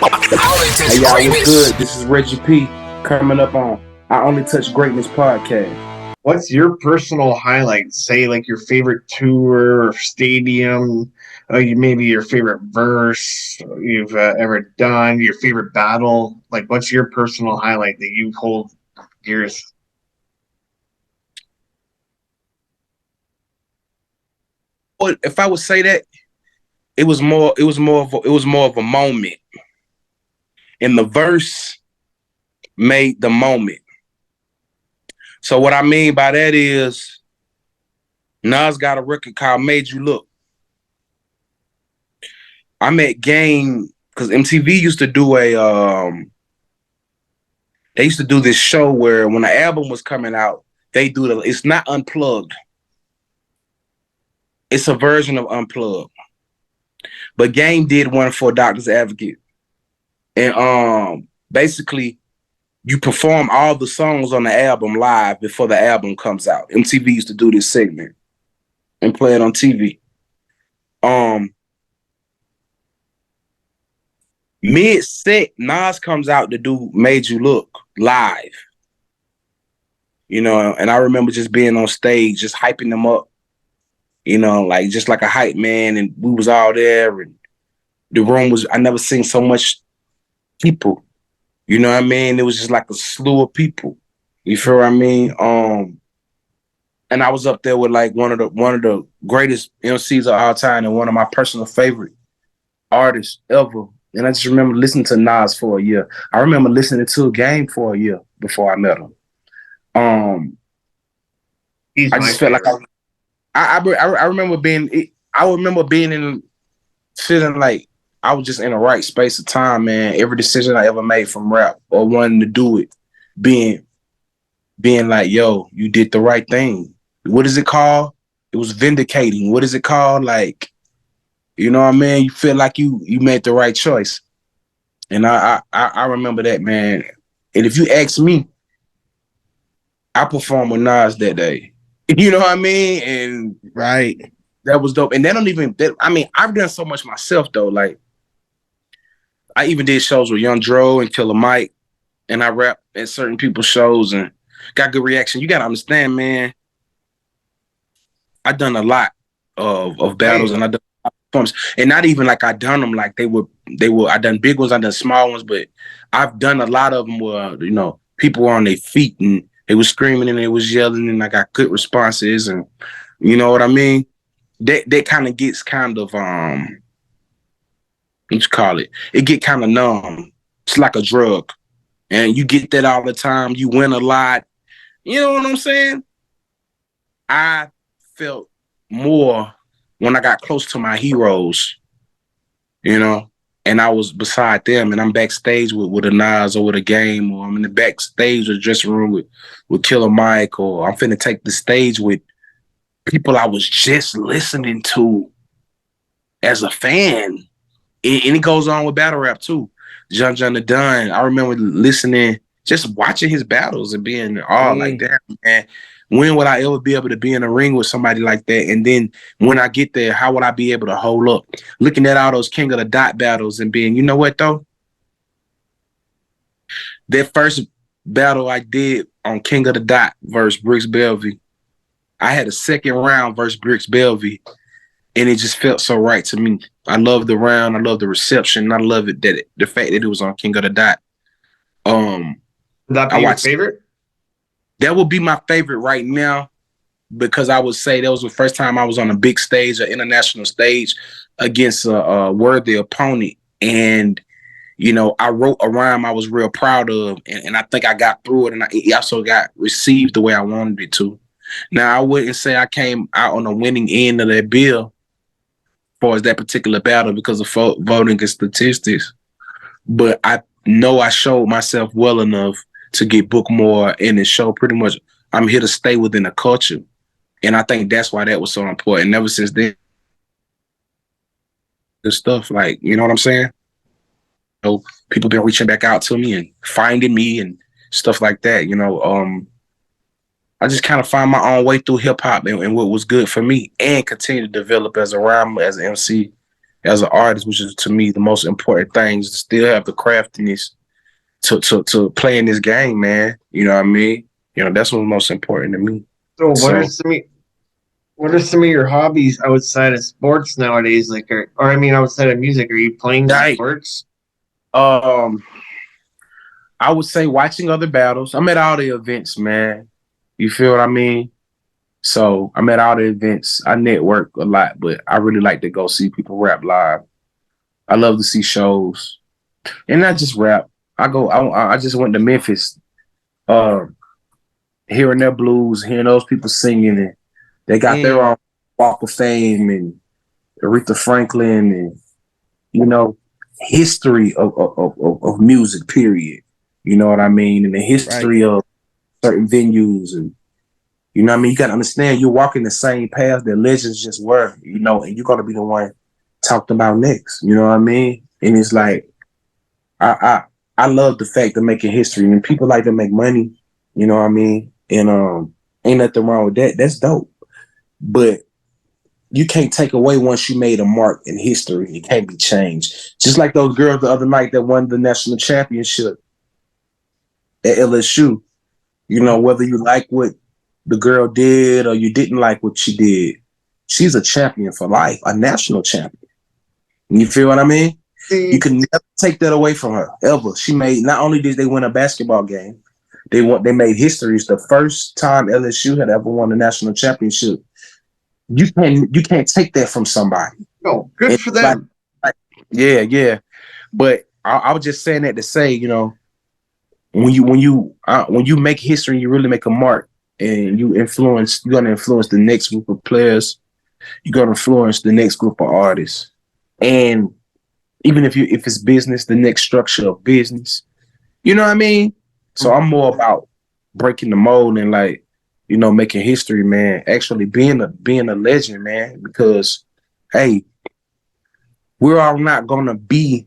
Hey y'all, what's good? This is Reggie P coming up on I Only Touch Greatness podcast. What's your personal highlight? Say like your favorite tour or stadium, maybe your favorite verse you've ever done, your favorite battle. Like, what's your personal highlight that you hold dearest? But if I would say that, it was more of a moment. And the verse made the moment. So what I mean by that is Nas got a record called Made You Look. I'm at Game because MTV used to do they used to do this show where when the album was coming out, it's not unplugged. It's a version of Unplugged. But Game did one for Doctor's Advocate. And basically you perform all the songs on the album live before the album comes out. MTV used to do this segment and play it on TV. Mid-set, Nas comes out to do Made You Look live. And I remember just being on stage, just hyping them up, like just like a hype man, and we was all there, and the room I never seen so much people. You know what I mean? It was just like a slew of people. You feel what I mean? And I was up there with like one of the greatest MCs of all time and one of my personal favorite artists ever. And I just remember listening to Nas for a year. I remember listening to Game for a year before I met him. I just felt like I remember being in feeling like I was just in the right space of time, man. Every decision I ever made from rap or wanting to do it, being like, yo, you did the right thing. What is it called? It was vindicating. What is it called? Like, you know what I mean? You feel like you made the right choice. And I remember that, man. And if you ask me, I performed with Nas that day. You know what I mean? And right, that was dope. And I've done so much myself though. Like, I even did shows with Young Dro and Killer Mike, and I rap at certain people's shows and got good reaction. You gotta understand, man. I done a lot of battles, and I done performances, and not even like I done them like they were. I done big ones, I done small ones, but I've done a lot of them where people were on their feet and they was screaming and they was yelling, and I got good responses, and you know what I mean. That kind of gets kind of what you call it? It get kind of numb. It's like a drug, and you get that all the time. You win a lot. You know what I'm saying? I felt more when I got close to my heroes, and I was beside them, and I'm backstage with a Nas or with a Game, or I'm in the backstage or dressing room with Killer Mike, or I'm finna take the stage with people I was just listening to as a fan. And it goes on with battle rap too. John the Dunn. I remember listening, just watching his battles and being like that, man. When would I ever be able to be in a ring with somebody like that? And then when I get there, how would I be able to hold up? Looking at all those King of the Dot battles and being, you know what though? That first battle I did on King of the Dot versus Bricks Belvy, I had a second round versus Bricks Belvy, and it just felt so right to me. I love the round, I love the reception, I love it the fact that it was on King of the Dot. Would that be your favorite? That would be my favorite right now, because I would say that was the first time I was on a big stage, an international stage, against a worthy opponent. And, I wrote a rhyme I was real proud of, and I think I got through it, and it also got received the way I wanted it to. Now, I wouldn't say I came out on the winning end of that bill as far as that particular battle because of voting and statistics, but I know I showed myself well enough to get booked more in the show. Pretty much, I'm here to stay within the culture. And I think that's why that was so important. And ever since then, the stuff, like, you know what I'm saying? People been reaching back out to me and finding me and stuff like that. I just kind of find my own way through hip hop and what was good for me, and continue to develop as a rhymer, as an MC. as an artist, which is to me the most important thing, is to still have the craftiness to play in this game, man. You know what I mean? You know, that's what's most important to me. So So what are some of your hobbies outside of sports nowadays? Like, or I mean, outside of music, are you playing like sports? um I would say watching other battles. I'm at all the events, man. You feel what I mean? So I'm at all the events. I network a lot, but I really like to go see people rap live. I love to see shows, and not just rap. I just went to Memphis, uh, hearing their blues, hearing those people singing, and they got their Mm, own Walk of Fame and Aretha Franklin, and you know, history of music. Period. You know what I mean, and the right. history of certain venues, and you know what I mean. You got to understand you're walking the same path that legends just were. You know, and you're gonna be the one talked about next. You know what I mean? And it's like I I I love the fact of making history, and people like to make money. You know what I mean? And ain't nothing wrong with that. That's dope. But you can't take away once you made a mark in history. It can't be changed. Just like those girls the other night that won the national championship at LSU. You know, whether you like what the girl did or you didn't like what she did, she's a champion for life, a national champion. You feel what I mean? You See, can never take that away from her ever. She made not only did they win a basketball game, they made history. It's the first time LSU had ever won a national championship. You can't take that from somebody. no, good And for like, them. like yeah, yeah. But I was just saying that to say, you know, when you make history, you really make a mark, and you're gonna influence the next group of players. You're gonna influence the next group of artists, and even if it's business, the next structure of business. You know what I mean? So I'm more about breaking the mold and like, you know, making history, man. Actually being a legend, man. Because hey, we're all not gonna be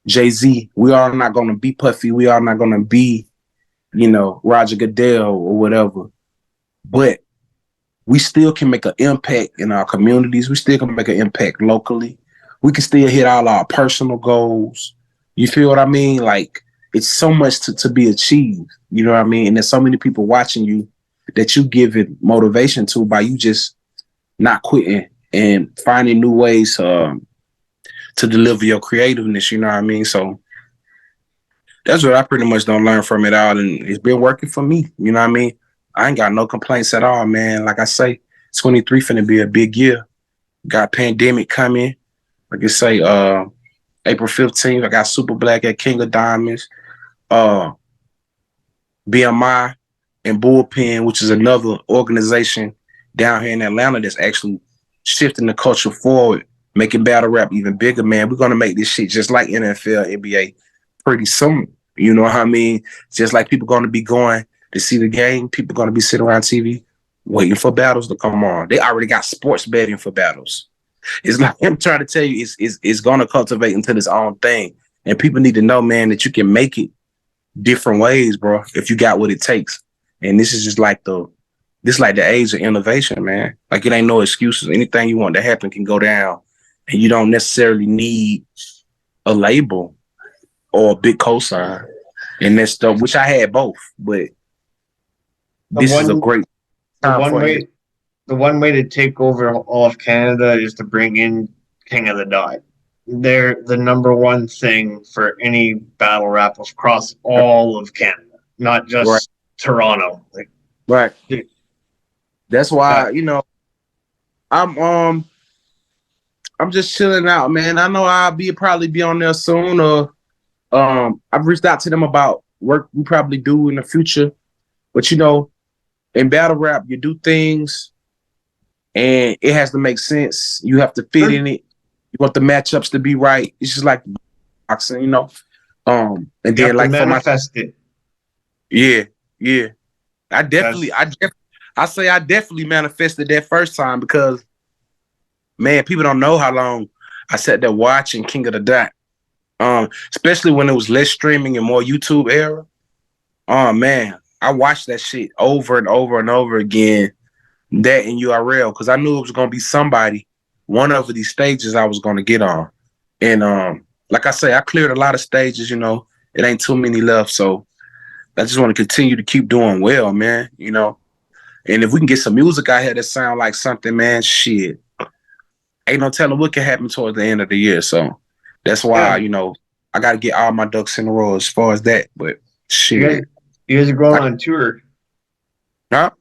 Jay-Z. We are not gonna be Puffy. We are not gonna be, you know, Roger Goodell or whatever. But we still can make an impact in our communities. We still can make an impact locally. We can still hit all our personal goals. You feel what I mean? Like it's so much to be achieved. You know what I mean? And there's so many people watching you that you give it motivation to by you just not quitting and finding new ways to deliver your creativeness. You know what I mean? So that's what I pretty much don't learn from it all, and it's been working for me. You know what I mean? I ain't got no complaints at all, man. Like I say, 23 finna be a big year. Got pandemic coming. Like I say, April 15th, I got Super Black at King of Diamonds. Uh, BMI and Bullpen, which is another organization down here in Atlanta that's actually shifting the culture forward, making battle rap even bigger, man. We're gonna make this shit just like NFL, NBA pretty soon. You know what I mean? Just like people gonna be going to see the game, people gonna be sitting around TV waiting for battles to come on. They already got sports betting for battles. It's like I'm trying to tell you, it's gonna cultivate into this own thing. And people need to know, man, that you can make it different ways, bro, if you got what it takes. And this is just like the age of innovation, man. Like it ain't no excuses. Anything you want to happen can go down. And you don't necessarily need a label or a big cosign. And that's stuff which I had both, but The this is a one, great the time one for it. way, the one way to take over all of Canada is to bring in King of the Dot. They're the number one thing for any battle rappers across all of Canada, not Right, just Toronto. Like, right. dude, That's that why, you know, I'm I'm just chilling out, man. I know probably be on there soon, or I've reached out to them about work we probably do in the future. But you know, in battle rap, you do things and it has to make sense. You have to fit sure, in it. You want the matchups to be right. It's just like boxing, you know. And you then have to like for my manifest it. yeah, yeah. I definitely, That's I def- I say I definitely manifested that first time because man, people don't know how long I sat there watching King of the Dot. Especially when it was less streaming and more YouTube era. Oh man, I watched that shit over and over and over again. That in URL because I knew it was gonna be somebody. one of these stages I was gonna get on. And like I say, I cleared a lot of stages, it ain't too many left. So I just want to continue to keep doing well, man. And if we can get some music out here that sound like something, man, shit. Ain't no telling what can happen towards the end of the year. So that's why, Yeah, I gotta get all my ducks in a row as far as that. But you guys, shit. you guys are going on tour. Huh?